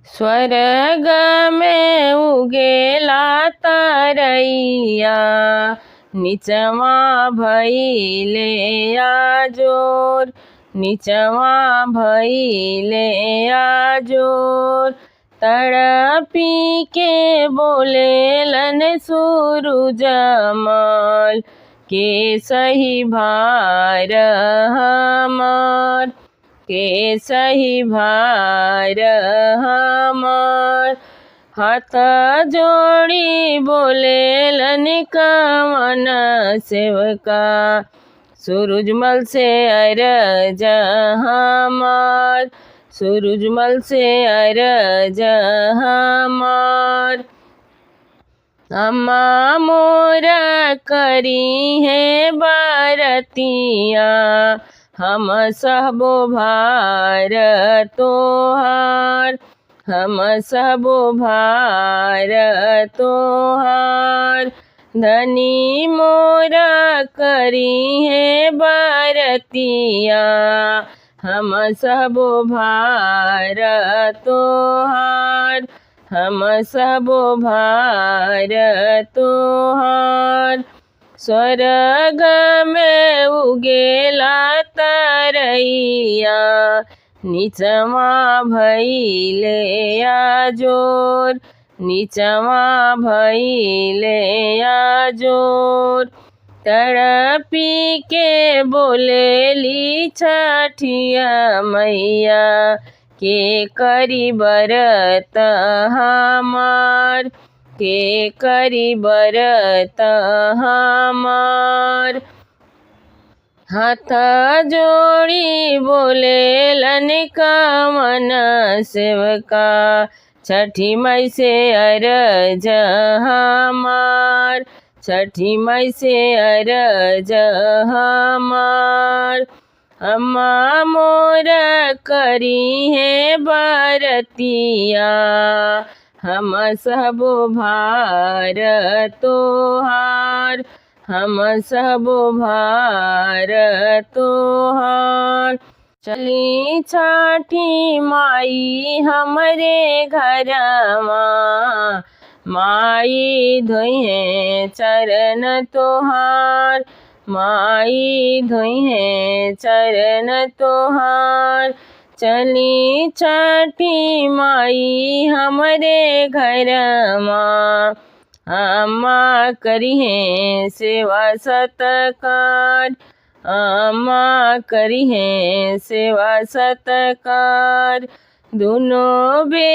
स्वर्ग में उगेला तरैया, नीचवा भइले आजोर, नीचवा भइले आजोर। तड़पी के बोलेलन सूरज मल, के सही भार हमार, के सही भार हमार। हाथ जोड़ी बोलेलन कवन सेवका, सूरजमल से अरज हमार, सूरजमल से अरज हमार। अम्मा मोरा करी है बारतिया, हम सबो भार तोहार, हम सबो भार तोहार। धनी मोरा करी है बारतिया, हम सबो भार तोहार, हम सबो भार तोहार। स्वर्ग में उगेला तरैया, नीचवा भइले आजोर, नीचवा भइले आजोर। तड़पी के बोलेली छठिया मैया, के करी बरत हमार, के करी बरत हमार। हाथ जोड़ी बोलेलन कवन सेवका, छठी मई से अरज हमार, छठी मई से अरज हमार। अम्मा मोरा करी है बारतिया, हम सबो भार तोहार, हम सबो भार तोहार। चली छठी माई हमरे घरवा, माई धोइहे चरण तोहार, माई धोइहे चरण तोहार। चली छठी माई हमरे घरवा, अम्मा करिहे सेवा सत्कार, अम्मा करिहे सेवा सत्कार। दोनों बे